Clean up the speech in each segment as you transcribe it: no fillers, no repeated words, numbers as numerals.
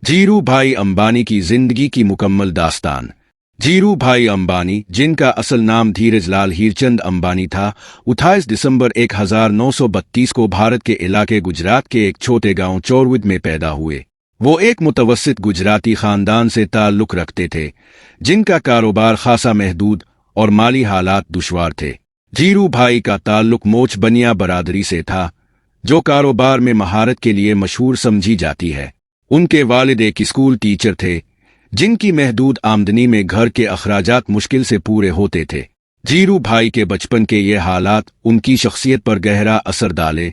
धीरू भाई अंबानी की जिंदगी की मुकम्मल दास्तान। धीरू भाई अंबानी, जिनका असल नाम धीरज लाल हीरचंद अंबानी था, 28 दिसंबर 1932 को भारत के इलाके गुजरात के एक छोटे गांव चोरवद में पैदा हुए। वो एक मुतवस्सित गुजराती खानदान से ताल्लुक रखते थे, जिनका कारोबार खासा महदूद और माली हालात दुश्वार थे। धीरू भाई का ताल्लुक मोच बनिया बरादरी से था, जो कारोबार में महारत के लिए मशहूर समझी जाती है। उनके वालिद एक स्कूल टीचर थे, जिनकी महदूद आमदनी में घर के अखराजात मुश्किल से पूरे होते थे। धीरू भाई के बचपन के ये हालात उनकी शख्सियत पर गहरा असर डाले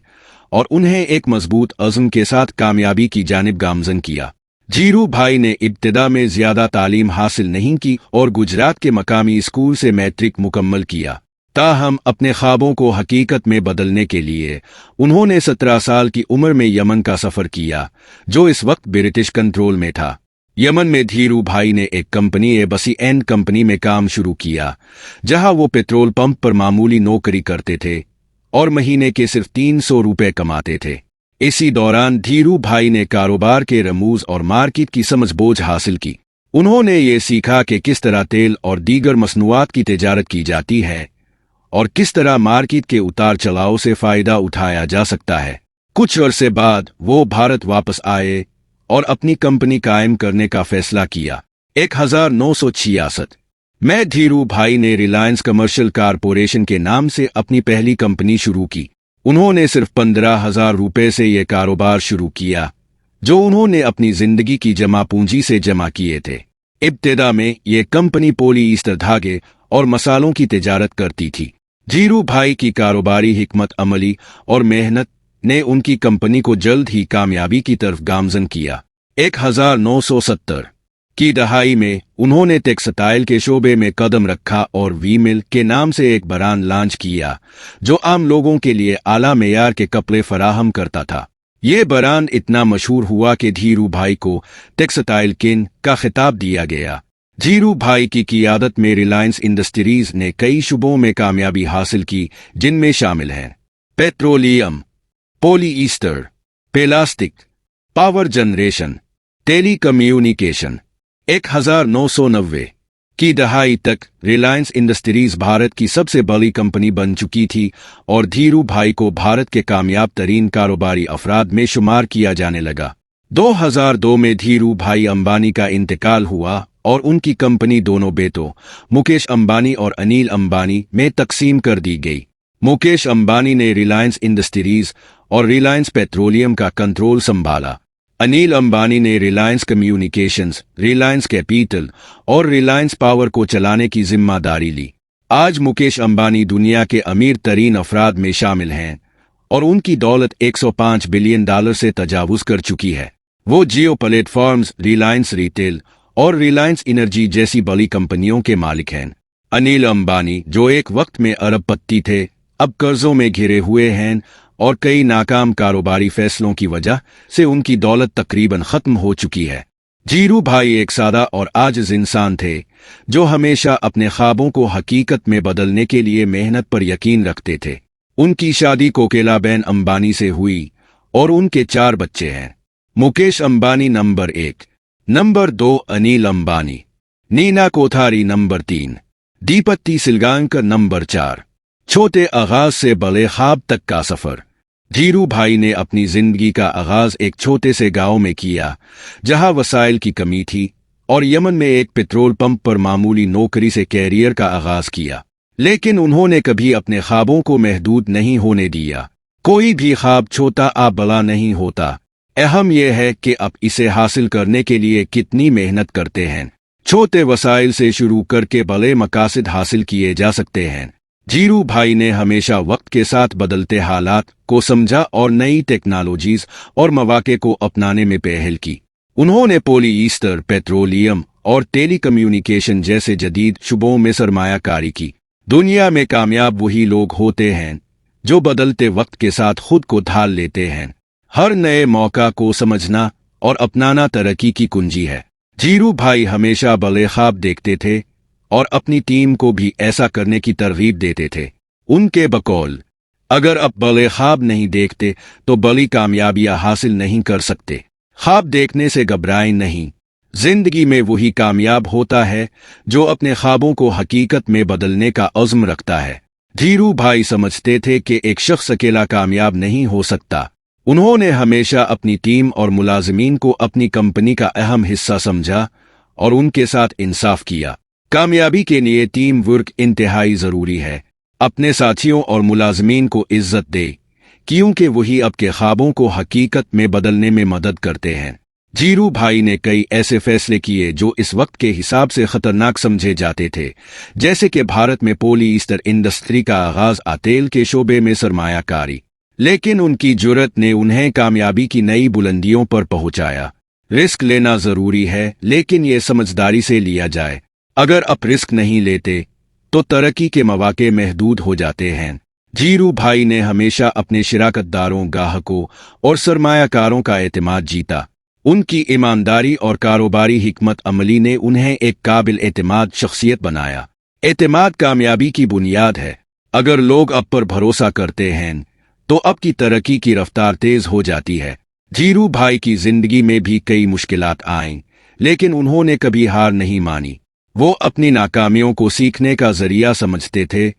और उन्हें एक मजबूत अज़्म के साथ कामयाबी की जानिब गामज़न किया। धीरू भाई ने इब्तिदा में ज्यादा तालीम हासिल नहीं की और गुजरात के मकामी स्कूल से मैट्रिक मुकम्मल किया। ताहम अपने ख्वाबों को हकीकत में बदलने के लिए उन्होंने 17 साल की उम्र में यमन का सफर किया, जो इस वक्त ब्रिटिश कंट्रोल में था। यमन में धीरू भाई ने एक कंपनी बसी एंड कंपनी में काम शुरू किया, जहां वो पेट्रोल पंप पर मामूली नौकरी करते थे और महीने के सिर्फ 300 रुपए कमाते थे। इसी दौरान धीरू भाई ने कारोबार के रमूज और मार्केट की समझ बोझ हासिल की। उन्होंने ये सीखा कि किस तरह तेल और दीगर मसनूआत की तिजारत की जाती है और किस तरह मार्केट के उतार चढ़ाव से फायदा उठाया जा सकता है। कुछ अरसे बाद वो भारत वापस आए और अपनी कंपनी कायम करने का फैसला किया। 1966 में धीरू भाई ने रिलायंस कमर्शियल कारपोरेशन के नाम से अपनी पहली कंपनी शुरू की। उन्होंने सिर्फ 15,000 रुपए से यह कारोबार शुरू किया, जो उन्होंने अपनी जिंदगी की जमा पूंजी से जमा किए थे। इब्तिदा में यह कंपनी पॉलीस्टर धागे और मसालों की तिजारत करती थी। धीरू भाई की कारोबारी हिकमत अमली और मेहनत ने उनकी कंपनी को जल्द ही कामयाबी की तरफ गामज़न किया। 1970 की दहाई में उन्होंने टेक्सटाइल के शोबे में कदम रखा और वी मिल के नाम से एक ब्रांड लॉन्च किया, जो आम लोगों के लिए आला मेयार के कपड़े फराहम करता था। ये ब्रांड इतना मशहूर हुआ कि धीरू भाई को टेक्सटाइल किंग का खिताब दिया गया। धीरू भाई की क़ियादत में रिलायंस इंडस्ट्रीज ने कई शुबों में कामयाबी हासिल की, जिनमें शामिल हैं petroleum, polyester, plastic, power generation, telecommunication. 1990 की दहाई तक रिलायंस इंडस्ट्रीज भारत की सबसे बड़ी कंपनी बन चुकी थी और धीरू भाई को भारत के कामयाब तरीन कारोबारी अफराद में शुमार किया जाने लगा। 2002 में धीरू भाई अंबानी का इंतकाल हुआ और उनकी कंपनी दोनों बेटों मुकेश अंबानी और अनिल अंबानी में तकसीम कर दी गई। मुकेश अंबानी ने रिलायंस इंडस्ट्रीज और रिलायंस पेट्रोलियम का कंट्रोल संभाला। अनिल अंबानी ने रिलायंस कम्युनिकेशंस, रिलायंस कैपिटल और रिलायंस पावर को चलाने की जिम्मेदारी ली। आज मुकेश अंबानी दुनिया के अमीर तरीन अफराद में शामिल हैं और उनकी दौलत $105 बिलियन से तजावुज कर चुकी है। वो जियो प्लेटफॉर्म्स, रिलायंस रिटेल और रिलायंस एनर्जी जैसी बड़ी कंपनियों के मालिक हैं। अनिल अंबानी, जो एक वक्त में अरबपति थे, अब कर्जों में घिरे हुए हैं और कई नाकाम कारोबारी फैसलों की वजह से उनकी दौलत तकरीबन खत्म हो चुकी है। धीरू भाई एक सादा और आजिज इंसान थे, जो हमेशा अपने ख्वाबों को हकीकत में बदलने के लिए मेहनत पर यकीन रखते थे। उनकी शादी कोकिलाबेन अंबानी से हुई और उनके 4 बच्चे हैं। Mukesh Ambani number 1, number 2 Anil Ambani, Nina Kothari number 3, Dipti Salgaocar number 4। छोटे आगाज से बड़े ख्वाब तक का सफर। धीरू भाई ने अपनी जिंदगी का आगाज एक छोटे से गांव में किया, जहां वसाइल की कमी थी, और यमन में एक पेट्रोल पंप पर मामूली नौकरी से कैरियर का आगाज किया। लेकिन उन्होंने कभी अपने ख्वाबों को महदूद नहीं होने दिया। कोई भी ख्वाब छोटा या बड़ा नहीं होता, अहम यह है कि आप इसे हासिल करने के लिए कितनी मेहनत करते हैं। छोटे वसाइल से शुरू करके बड़े मकासद हासिल किए जा सकते हैं। धीरू भाई ने हमेशा वक्त के साथ बदलते हालात को समझा और नई टेक्नोलॉजीज और मौके को अपनाने में पहल की। उन्होंने पॉलीईस्टर, पेट्रोलियम और टेली कम्युनिकेशन जैसे जदीद शुबों में सरमायाकारी की। दुनिया में कामयाब वही लोग होते हैं जो बदलते वक्त के साथ खुद को ढाल लेते हैं। हर नए मौका को समझना और अपनाना तरक्की की कुंजी है। धीरू भाई हमेशा बड़े ख्वाब देखते थे और अपनी टीम को भी ऐसा करने की तरगीब देते थे। उनके बकौल, अगर आप बड़े ख्वाब नहीं देखते तो बड़ी कामयाबियां हासिल नहीं कर सकते। ख्वाब देखने से घबराएं नहीं। जिंदगी में वही कामयाब होता है जो अपने ख्वाबों को हकीकत में बदलने का अज़्म रखता है। धीरू भाई समझते थे कि एक शख्स अकेला कामयाब नहीं हो सकता। उन्होंने हमेशा अपनी टीम और मुलाजिमीन को अपनी कंपनी का अहम हिस्सा समझा और उनके साथ इंसाफ किया। कामयाबी के लिए टीम वर्क इंतहाई ज़रूरी है। अपने साथियों और मुलाजिमीन को इज्जत दे, क्योंकि वही आपके ख्वाबों को हकीकत में बदलने में मदद करते हैं। धीरू भाई ने कई ऐसे फैसले किए जो इस वक्त के हिसाब से खतरनाक समझे जाते थे, जैसे कि भारत में पॉलीइस्टर इंडस्ट्री का आगाज, तेल के शोबे में सरमायाकारी। लेकिन उनकी जुर्रत ने उन्हें कामयाबी की नई बुलंदियों पर पहुंचाया। रिस्क लेना जरूरी है, लेकिन ये समझदारी से लिया जाए। अगर आप रिस्क नहीं लेते तो तरक्की के मौके महदूद हो जाते हैं। धीरू भाई ने हमेशा अपने शिराकतदारों, ग्राहकों और सरमायाकारों का एतमाद जीता। उनकी ईमानदारी और कारोबारी हिकमत अमली ने उन्हें एक काबिल एतमाद शख्सियत बनाया। एतमाद कामयाबी की बुनियाद है। अगर लोग आप पर भरोसा करते हैं तो आपकी तरक्की की रफ्तार तेज हो जाती है। धीरू भाई की जिंदगी में भी कई मुश्किलात आईं, लेकिन उन्होंने कभी हार नहीं मानी। वो अपनी नाकामियों को सीखने का जरिया समझते थे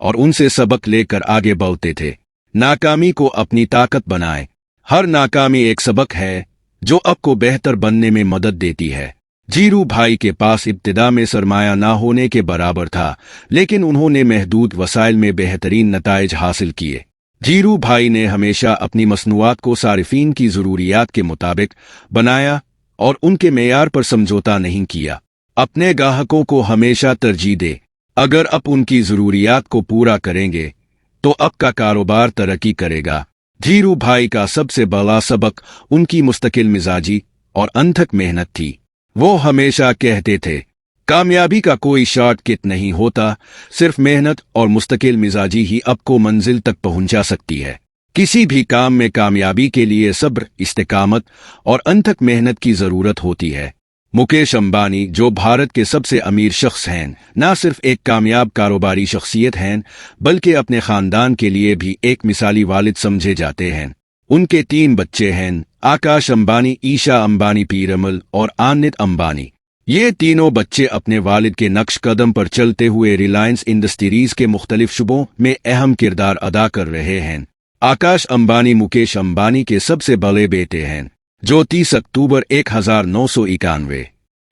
और उनसे सबक लेकर आगे बढ़ते थे। नाकामी को अपनी ताकत बनाएं। हर नाकामी एक सबक है जो आपको बेहतर बनने में मदद देती है। धीरू भाई के पास इब्तिदा में सरमाया ना होने के बराबर था, लेकिन उन्होंने महदूद वसाइल में बेहतरीन नताइज हासिल किए। धीरू भाई ने हमेशा अपनी मसनूआत को सारिफीन की ज़रूरियात के मुताबिक बनाया और उनके मेयार पर समझौता नहीं किया। अपने ग्राहकों को हमेशा तरजीह दे। अगर आप उनकी ज़रूरियात को पूरा करेंगे तो आपका कारोबार तरक्की करेगा। धीरू भाई का सबसे बड़ा सबक उनकी मुस्तकिल मिजाजी और अनथक मेहनत थी। वो हमेशा कहते थे, कामयाबी का कोई शॉर्टकट नहीं होता, सिर्फ मेहनत और मुस्तकिल मिजाजी ही आपको मंजिल तक पहुंचा सकती है। किसी भी काम में कामयाबी के लिए सब्र, इस्तिकामत और अनथक मेहनत की जरूरत होती है। मुकेश अंबानी, जो भारत के सबसे अमीर शख्स हैं, न सिर्फ एक कामयाब कारोबारी शख्सियत हैं, बल्कि अपने खानदान के लिए भी एक मिसाली वालिद समझे जाते हैं। उनके 3 बच्चे हैं, आकाश अंबानी, ईशा अंबानी, पीरमल और आनित अंबानी। ये तीनों बच्चे अपने वालिद के नक्श कदम पर चलते हुए रिलायंस इंडस्ट्रीज के मुख्तलिफ शुबों में अहम किरदार अदा कर रहे हैं। आकाश अंबानी मुकेश अंबानी के सबसे बड़े बेटे हैं, जो 30 अक्टूबर 1991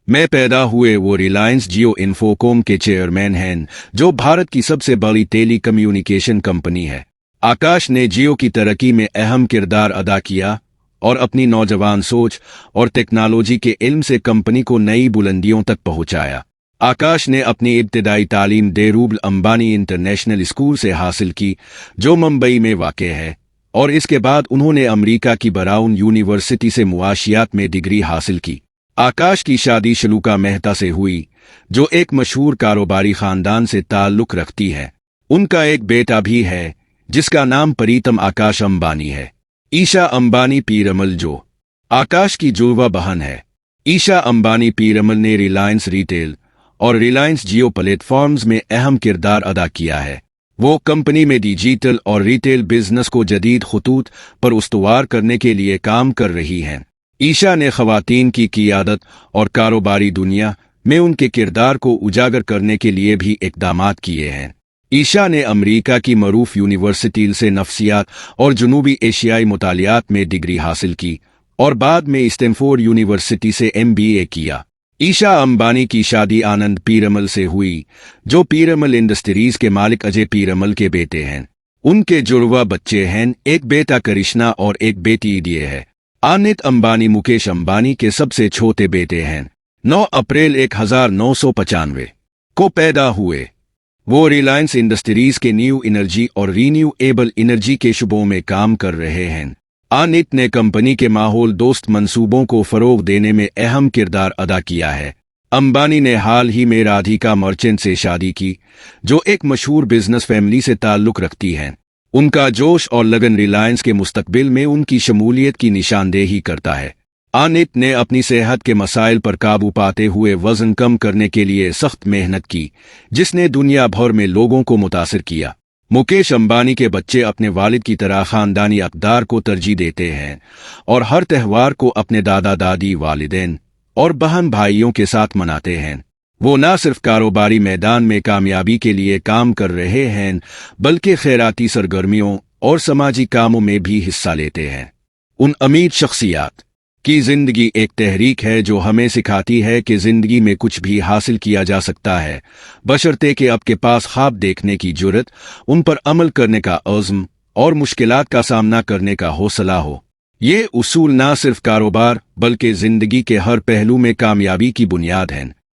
में पैदा हुए। वो रिलायंस जियो इन्फोकॉम के चेयरमैन हैं, जो भारत की सबसे बड़ी टेली कम्युनिकेशन कंपनी है। आकाश ने जियो की तरक्की में अहम किरदार अदा किया और अपनी नौजवान सोच और टेक्नोलॉजी के इल्म से कंपनी को नई बुलंदियों तक पहुंचाया। आकाश ने अपनी इब्तिदाई तालीम धीरूभाई अंबानी इंटरनेशनल स्कूल से हासिल की, जो मुंबई में वाक़ है, और इसके बाद उन्होंने अमेरिका की ब्राउन यूनिवर्सिटी से मुआशियात में डिग्री हासिल की। आकाश की शादी शलूका मेहता से हुई, जो एक मशहूर कारोबारी खानदान से ताल्लुक रखती है। उनका एक बेटा भी है, जिसका नाम प्रीतम आकाश अंबानी है। ईशा अंबानी पीरमल, जो आकाश की जुड़वा बहन है। ईशा अंबानी पीरमल ने रिलायंस रिटेल और रिलायंस जियो प्लेटफॉर्म्स में अहम किरदार अदा किया है। वो कंपनी में डिजिटल और रिटेल बिजनेस को जदीद खतूत पर उस्तवार करने के लिए काम कर रही हैं। ईशा ने खवातीन की क़ियादत और कारोबारी दुनिया में उनके किरदार को उजागर करने के लिए भी इक़दामात किए हैं। ईशा ने अमेरिका की मरूफ यूनिवर्सिटी से नफ्सियात और जनूबी एशियाई मुतालियात में डिग्री हासिल की और बाद में स्टैनफोर्ड यूनिवर्सिटी से MBA किया। ईशा अंबानी की शादी आनंद पीरमल से हुई, जो पीरमल इंडस्ट्रीज के मालिक अजय पीरमल के बेटे हैं। उनके जुड़वा बच्चे हैं, एक बेटा कृष्णा और एक बेटी दिए है। आनित अंबानी मुकेश अंबानी के सबसे छोटे बेटे हैं। 9 अप्रैल 1995 को पैदा हुए। वो रिलायंस इंडस्ट्रीज के न्यू एनर्जी और रीन्यूएबल एनर्जी के शुबों में काम कर रहे हैं। आनित ने कंपनी के माहौल दोस्त मंसूबों को फरोग देने में अहम किरदार अदा किया है। अंबानी ने हाल ही में राधिका मर्चेंट से शादी की, जो एक मशहूर बिजनेस फैमिली से ताल्लुक रखती हैं। उनका जोश और लगन रिलायंस के मुस्तकबिल में उनकी शमूलियत की निशानदेही करता है। आनित ने अपनी सेहत के मसाइल पर काबू पाते हुए वजन कम करने के लिए सख्त मेहनत की, जिसने दुनिया भर में लोगों को मुतासिर किया। मुकेश अंबानी के बच्चे अपने वालिद की तरह खानदानी अक़दार को तरजीह देते हैं और हर त्यौहार को अपने दादा दादी, वालिदैन और बहन भाइयों के साथ मनाते हैं। वो न सिर्फ कारोबारी मैदान में कामयाबी के लिए काम कर रहे हैं, बल्कि खैराती सरगर्मियों और समाजी कामों में भी हिस्सा लेते हैं। उन अमीर शख्सियात की जिंदगी एक तहरीक है जो हमें सिखाती है कि जिंदगी में कुछ भी हासिल किया जा सकता है, बशर्ते कि आपके पास ख्वाब देखने की जुर्रत, उन पर अमल करने का अज़्म और मुश्किलात का सामना करने का हौसला हो। ये उसूल न सिर्फ कारोबार बल्कि जिंदगी के हर पहलू में कामयाबी की बुनियाद हैं।